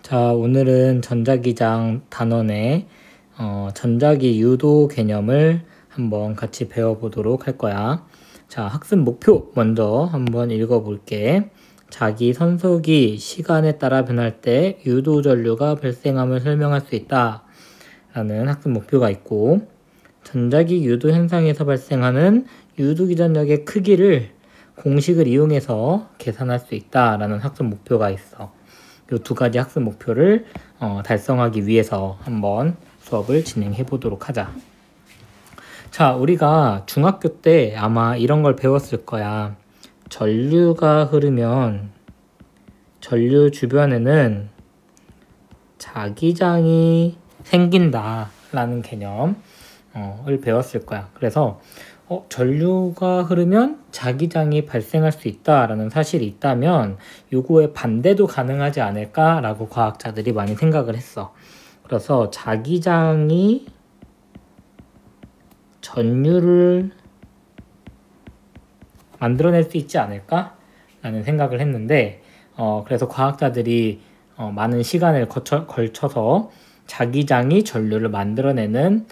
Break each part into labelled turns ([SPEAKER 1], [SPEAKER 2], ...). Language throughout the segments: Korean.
[SPEAKER 1] 자, 오늘은 전자기장 단원의 전자기 유도 개념을 한번 같이 배워보도록 할 거야. 자, 학습 목표 먼저 한번 읽어볼게. 자기 선속이 시간에 따라 변할 때 유도 전류가 발생함을 설명할 수 있다 라는 학습 목표가 있고, 전자기 유도 현상에서 발생하는 유도 기전력의 크기를 공식을 이용해서 계산할 수 있다 라는 학습 목표가 있어. 이 두 가지 학습 목표를 달성하기 위해서 한번 수업을 진행해 보도록 하자. 자, 우리가 중학교 때 아마 이런 걸 배웠을 거야. 전류가 흐르면 전류 주변에는 자기장이 생긴다 라는 개념을 배웠을 거야. 그래서 전류가 흐르면 자기장이 발생할 수 있다라는 사실이 있다면 요거의 반대도 가능하지 않을까라고 과학자들이 많이 생각을 했어. 그래서 자기장이 전류를 만들어낼 수 있지 않을까라는 생각을 했는데, 그래서 과학자들이 많은 시간을 걸쳐서 자기장이 전류를 만들어내는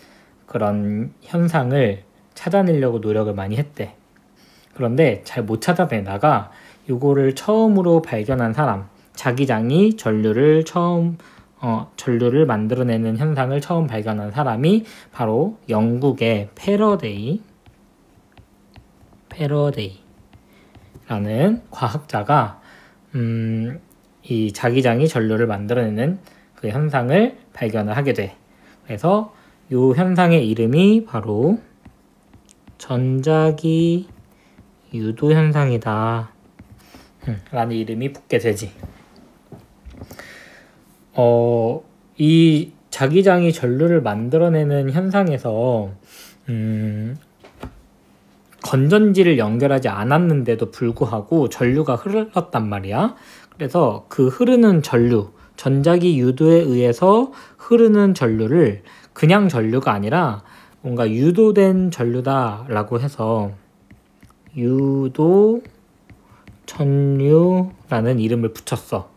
[SPEAKER 1] 그런 현상을 찾아내려고 노력을 많이 했대. 그런데 잘 못 찾아내다가 이거를 처음으로 발견한 사람, 자기장이 전류를 만들어내는 현상을 처음 발견한 사람이 바로 영국의 패러데이라는 과학자가 이 자기장이 전류를 만들어내는 그 현상을 발견을 하게 돼. 그래서 이 현상의 이름이 바로 전자기 유도 현상이다 라는 이름이 붙게 되지. 이 자기장이 전류를 만들어내는 현상에서 건전지를 연결하지 않았는데도 불구하고 전류가 흘렀단 말이야. 그래서 그 흐르는 전류, 전자기 유도에 의해서 흐르는 전류를 그냥 전류가 아니라 뭔가 유도된 전류다 라고 해서 유도 전류라는 이름을 붙였어.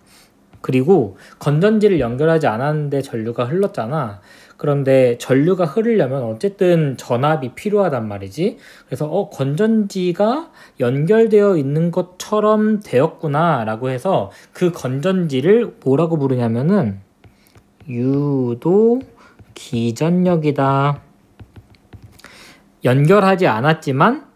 [SPEAKER 1] 그리고 건전지를 연결하지 않았는데 전류가 흘렀잖아. 그런데 전류가 흐르려면 어쨌든 전압이 필요하단 말이지. 그래서 건전지가 연결되어 있는 것처럼 되었구나 라고 해서 그 건전지를 뭐라고 부르냐면은 유도 기전력이다. 연결하지 않았지만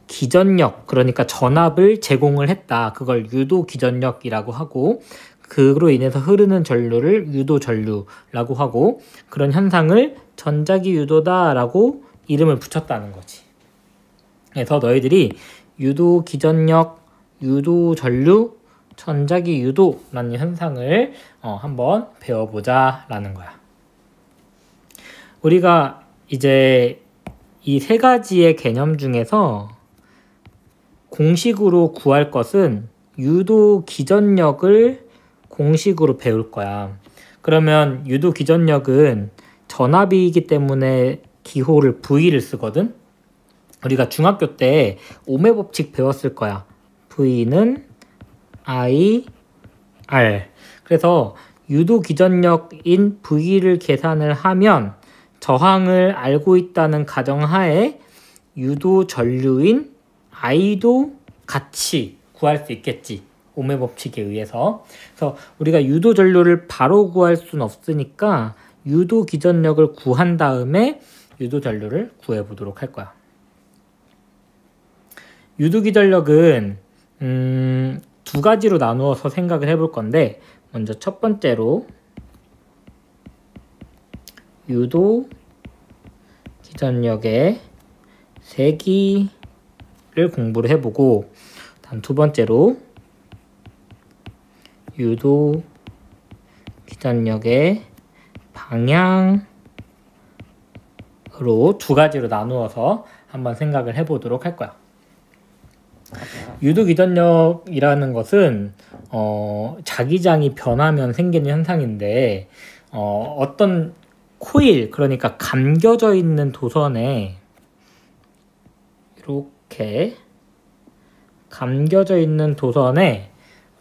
[SPEAKER 1] 기전력, 그러니까 전압을 제공을 했다. 그걸 유도 기전력이라고 하고, 그로 인해서 흐르는 전류를 유도 전류라고 하고, 그런 현상을 전자기 유도다라고 이름을 붙였다는 거지. 그래서 너희들이 유도 기전력, 유도 전류, 전자기 유도라는 현상을 한번 배워보자 라는 거야. 우리가 이제 이 세 가지의 개념 중에서 공식으로 구할 것은 유도 기전력을 공식으로 배울 거야. 그러면 유도 기전력은 전압이기 때문에 기호를 V를 쓰거든. 우리가 중학교 때 오메 법칙 배웠을 거야. V는 I, R. 그래서 유도 기전력인 V를 계산을 하면 저항을 알고 있다는 가정하에 유도 전류인 I도 같이 구할 수 있겠지. 오메 법칙에 의해서. 그래서 우리가 유도 전류를 바로 구할 수는 없으니까 유도 기전력을 구한 다음에 유도 전류를 구해 보도록 할 거야. 유도 기전력은 두 가지로 나누어서 생각을 해볼 건데, 먼저 첫 번째로 유도 기전력의 세기를 공부를 해보고, 다음 두 번째로 유도 기전력의 방향으로 두 가지로 나누어서 한번 생각을 해보도록 할 거야. 유도 기전력이라는 것은 자기장이 변하면 생기는 현상인데, 어떤 코일, 그러니까 감겨져 있는 도선에 이렇게 감겨져 있는 도선에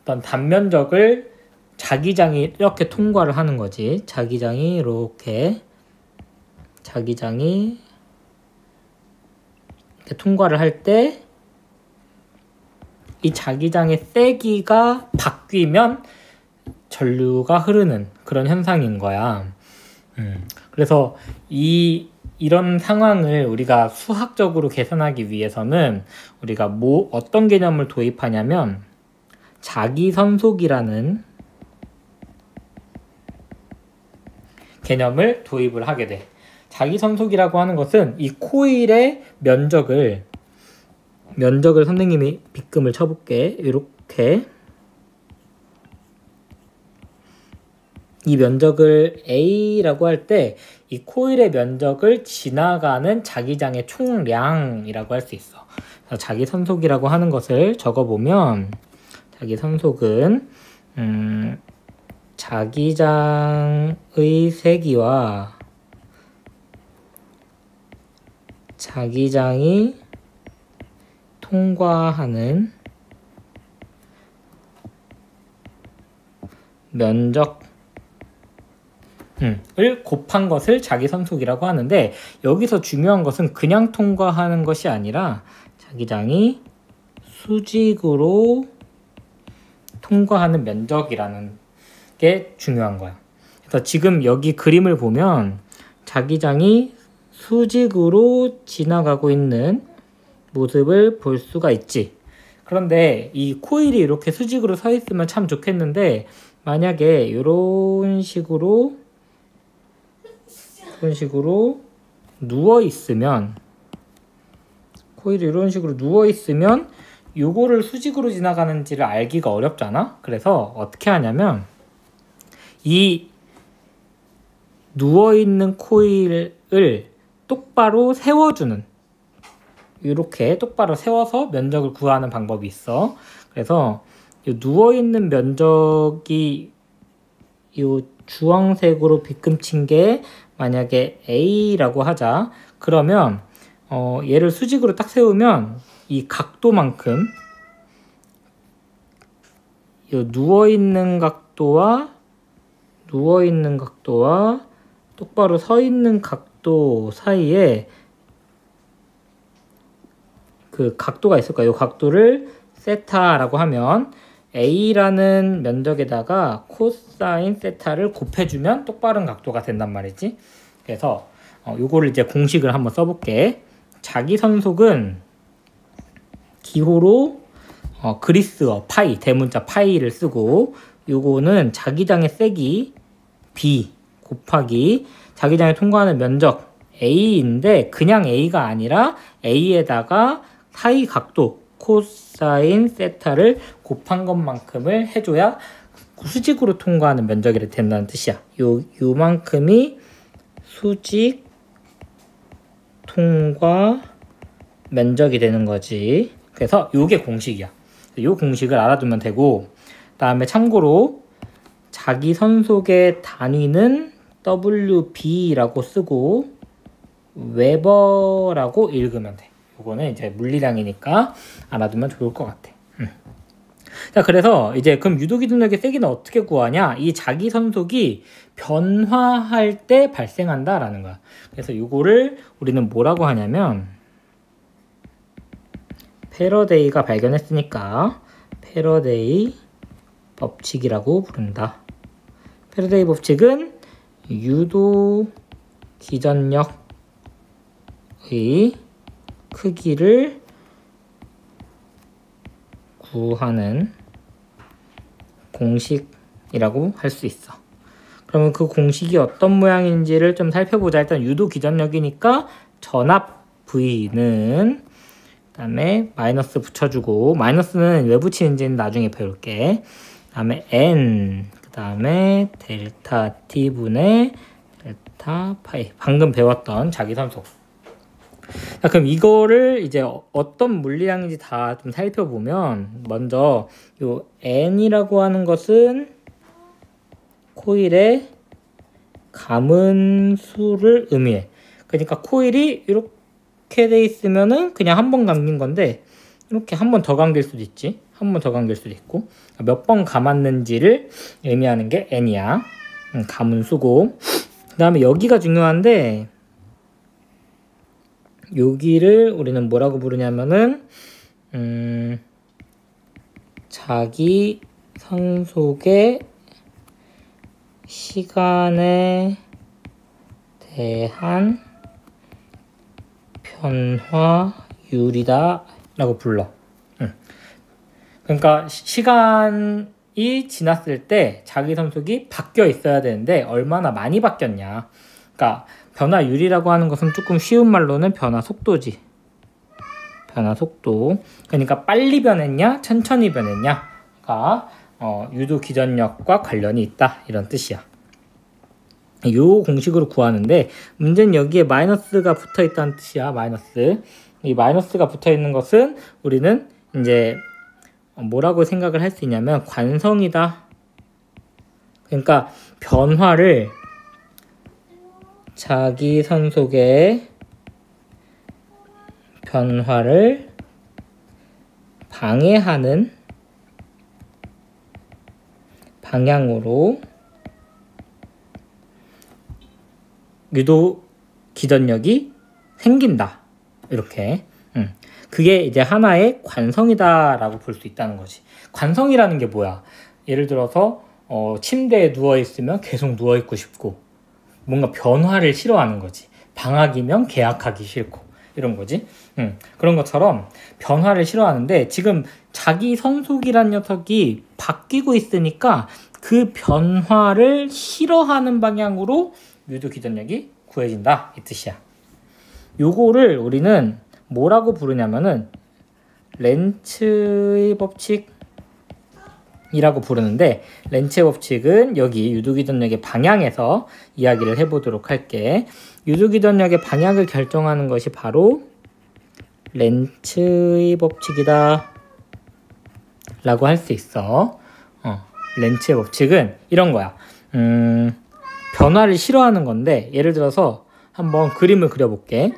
[SPEAKER 1] 어떤 단면적을 자기장이 이렇게 통과를 하는 거지. 자기장이 통과를 할 때 이 자기장의 세기가 바뀌면 전류가 흐르는 그런 현상인 거야. 그래서 이런 상황을 우리가 수학적으로 계산하기 위해서는 우리가 어떤 개념을 도입하냐면 자기선속이라는 개념을 도입을 하게 돼. 자기선속이라고 하는 것은 이 코일의 면적을 선생님이 빗금을 쳐볼게. 이렇게 이 면적을 A라고 할 때 이 코일의 면적을 지나가는 자기장의 총량이라고 할 수 있어. 자기선속이라고 하는 것을 적어보면 자기선속은 자기장의 세기와 자기장이 통과하는 면적 을 곱한 것을 자기선속이라고 하는데, 여기서 중요한 것은 그냥 통과하는 것이 아니라 자기장이 수직으로 통과하는 면적이라는 게 중요한 거야. 그래서 지금 여기 그림을 보면 자기장이 수직으로 지나가고 있는 모습을 볼 수가 있지. 그런데 이 코일이 이렇게 수직으로 서 있으면 참 좋겠는데, 만약에 이런 식으로 누워 있으면, 코일이 이런 식으로 누워 있으면 요거를 수직으로 지나가는지를 알기가 어렵잖아. 그래서 어떻게 하냐면 이 누워 있는 코일을 똑바로 세워주는, 이렇게 똑바로 세워서 면적을 구하는 방법이 있어. 그래서 이 누워 있는 면적이 이 주황색으로 빗금친 게 만약에 A라고 하자. 그러면 얘를 수직으로 딱 세우면 이 각도만큼, 이 누워있는 각도와 똑바로 서 있는 각도 사이에 그 각도가 있을 거야. 이 각도를 세타라고 하면 A라는 면적에다가 코사인 세타를 곱해주면 똑바른 각도가 된단 말이지. 그래서 요거를 이제 공식을 한번 써볼게. 자기선속은 기호로 그리스어 파이, 대문자 파이를 쓰고, 요거는 자기장의 세기 B 곱하기 자기장에 통과하는 면적 A인데, 그냥 A가 아니라 A에다가 사이 각도 코사인 세타를 곱한 것만큼을 해줘야 수직으로 통과하는 면적이 된다는 뜻이야. 요만큼이 수직 통과 면적이 되는 거지. 그래서 요게 공식이야. 요 공식을 알아두면 되고, 그다음에 참고로 자기선속의 단위는 WB라고 쓰고 웨버라고 읽으면 돼. 요거는 이제 물리량이니까 알아두면 좋을 것 같아. 자, 그래서 이제 그럼 유도기동력의 세기는 어떻게 구하냐? 이 자기선속이 변화할 때 발생한다라는 거야. 그래서 요거를 우리는 뭐라고 하냐면, 패러데이가 발견했으니까 패러데이 법칙이라고 부른다. 패러데이 법칙은 유도 기전력의 크기를 구하는 공식이라고 할 수 있어. 그러면 그 공식이 어떤 모양인지를 좀 살펴보자. 일단 유도 기전력이니까 전압 V는, 그 다음에 마이너스 붙여주고, 마이너스는 왜 붙이는지는 나중에 배울게. 그 다음에 N, 그 다음에 델타 T분의 델타 파이, 방금 배웠던 자기선속. 자, 그럼 이거를 이제 어떤 물리량인지 다 좀 살펴보면, 먼저 요 N이라고 하는 것은 코일의 감은수를 의미해. 그러니까 코일이 이렇게 돼 있으면은 그냥 한 번 감긴 건데, 이렇게 한 번 더 감길 수도 있지. 한 번 더 감길 수도 있고. 몇 번 감았는지를 의미하는 게 n이야. 감은 수고. 그 다음에 여기가 중요한데, 여기를 우리는 뭐라고 부르냐면은 자기 선속의 시간에 대한 변화율이다 라고 불러. 그러니까 시간이 지났을 때 자기 선속이 바뀌어 있어야 되는데 얼마나 많이 바뀌었냐. 그러니까 변화율이라고 하는 것은 조금 쉬운 말로는 변화 속도지. 변화 속도. 그러니까 빨리 변했냐, 천천히 변했냐가 유도 기전력과 관련이 있다 이런 뜻이야. 요 공식으로 구하는데 문제는 여기에 마이너스가 붙어 있다는 뜻이야. 마이너스. 이 마이너스가 붙어 있는 것은 우리는 이제 뭐라고 생각을 할 수 있냐면 관성이다. 그러니까 변화를 자기 선속의 변화를 방해하는 방향으로 유도 기전력이 생긴다. 이렇게. 그게 이제 하나의 관성이다라고 볼 수 있다는 거지. 관성이라는 게 뭐야? 예를 들어서 침대에 누워있으면 계속 누워있고 싶고 뭔가 변화를 싫어하는 거지. 방학이면 개학하기 싫고 이런 거지. 그런 것처럼 변화를 싫어하는데 지금 자기 선속이란 녀석이 바뀌고 있으니까 그 변화를 싫어하는 방향으로 유도 기전력이 구해진다 이 뜻이야. 요거를 우리는 뭐라고 부르냐면은 렌츠의 법칙이라고 부르는데 렌츠의 법칙은 여기 유도 기전력의 방향에서 이야기를 해보도록 할게. 유도 기전력의 방향을 결정하는 것이 바로 렌츠의 법칙이다 라고 할 수 있어. 렌츠의 법칙은 이런 거야. 변화를 싫어하는 건데 예를 들어서 한번 그림을 그려볼게.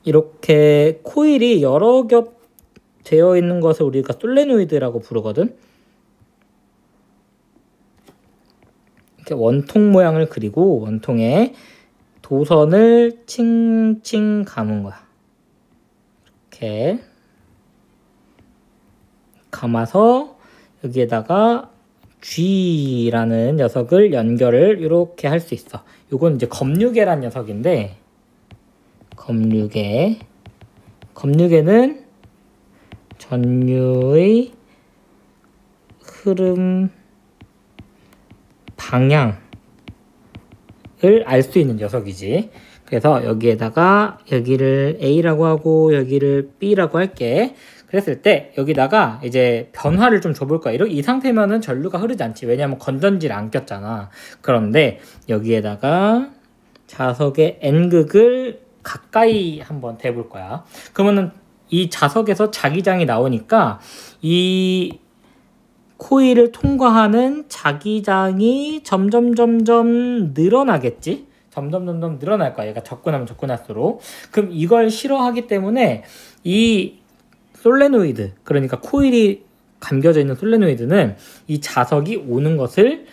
[SPEAKER 1] 이렇게 코일이 여러 겹 되어 있는 것을 우리가 솔레노이드라고 부르거든. 이렇게 원통 모양을 그리고 원통에 도선을 칭칭 감은 거야. 이렇게 감아서 여기에다가 G라는 녀석을 연결을 이렇게 할 수 있어. 이건 이제 검류계란 녀석인데 검류계는 전류의 흐름 방향을 알 수 있는 녀석이지. 그래서 여기에다가 여기를 A라고 하고 여기를 B라고 할게. 그랬을 때 여기다가 이제 변화를 좀 줘볼 거야. 이 상태면은 전류가 흐르지 않지. 왜냐면 건전지를 안 꼈잖아. 그런데 여기에다가 자석의 N극을 가까이 한번 대볼 거야. 그러면은 이 자석에서 자기장이 나오니까 이 코일을 통과하는 자기장이 점점 늘어나겠지? 점점 늘어날 거야. 얘가 접근할수록. 그럼 이걸 싫어하기 때문에 이 솔레노이드, 그러니까 코일이 감겨져 있는 솔레노이드는 이 자석이 오는 것을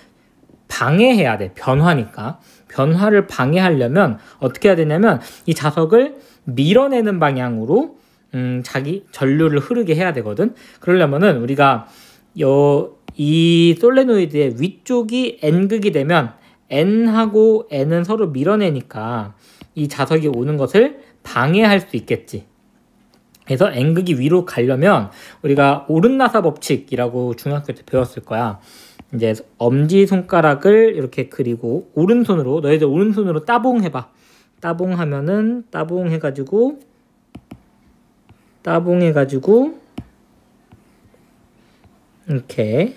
[SPEAKER 1] 방해해야 돼. 변화니까. 변화를 방해하려면 어떻게 해야 되냐면 이 자석을 밀어내는 방향으로 자기 전류를 흐르게 해야 되거든. 그러려면은 우리가 이 솔레노이드의 위쪽이 N극이 되면 N하고 N은 서로 밀어내니까 이 자석이 오는 것을 방해할 수 있겠지. 그래서 N극이 위로 가려면 우리가 오른나사 법칙이라고 중학교 때 배웠을 거야. 이제 엄지손가락을 이렇게 그리고 오른손으로, 너희들 오른손으로 따봉해봐. 따봉하면은 따봉해가지고 이렇게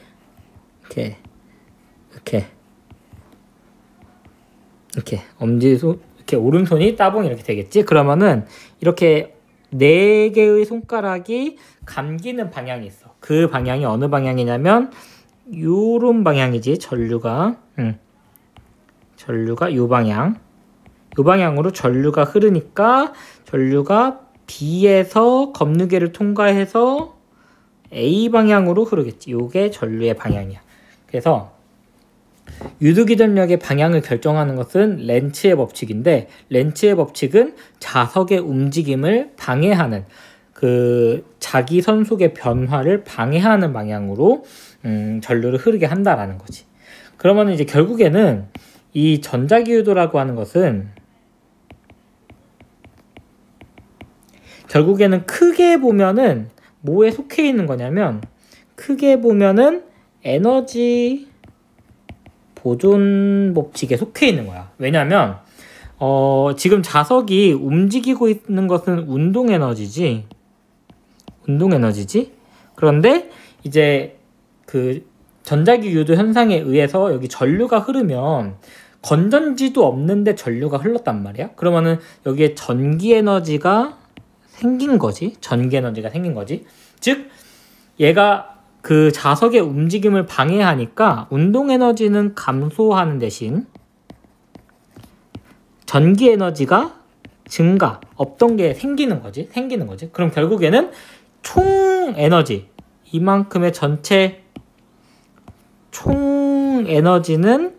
[SPEAKER 1] 엄지손 이렇게 오른손이 따봉 이렇게 되겠지. 그러면은 이렇게 4개의 손가락이 감기는 방향이 있어. 그 방향이 어느 방향이냐면 요런 방향이지. 전류가 요 방향. 이 방향으로 전류가 흐르니까 전류가 B에서 검느개를 통과해서 A 방향으로 흐르겠지. 이게 전류의 방향이야. 그래서 유두기전력의 방향을 결정하는 것은 렌츠의 법칙인데, 렌츠의 법칙은 자석의 움직임을 방해하는, 자기 선속의 변화를 방해하는 방향으로 전류를 흐르게 한다라는 거지. 그러면 이제 결국에는 이 전자기유도라고 하는 것은 결국에는 크게 보면은 뭐에 속해 있는 거냐면, 크게 보면은 에너지 보존 법칙에 속해 있는 거야. 왜냐면 지금 자석이 움직이고 있는 것은 운동 에너지지. 그런데 이제 전자기 유도 현상에 의해서 여기 전류가 흐르면 건전지도 없는데 전류가 흘렀단 말이야. 그러면은 여기에 전기 에너지가 생긴 거지. 즉 얘가 자석의 움직임을 방해하니까 운동 에너지는 감소하는 대신 전기 에너지가 증가, 없던 게 생기는 거지. 그럼 결국에는 총 에너지, 이만큼의 전체 총 에너지는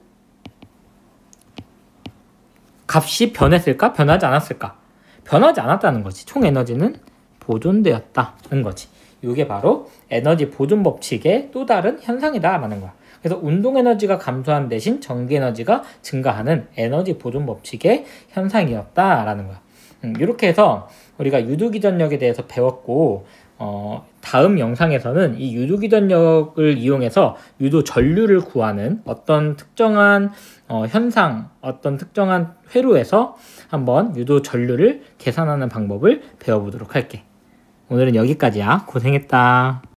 [SPEAKER 1] 값이 변했을까? 변하지 않았을까? 변하지 않았다는 거지. 총 에너지는 보존되었다는 거지. 이게 바로 에너지 보존 법칙의 또 다른 현상이다라는 거야. 그래서 운동 에너지가 감소한 대신 전기 에너지가 증가하는 에너지 보존 법칙의 현상이었다라는 거야. 이렇게 해서 우리가 유두기전력에 대해서 배웠고, 다음 영상에서는 이 유두기전력을 이용해서 유도 전류를 구하는 어떤 특정한 현상, 어떤 특정한 회로에서 한번 유도 전류를 계산하는 방법을 배워보도록 할게. 오늘은 여기까지야. 고생했다.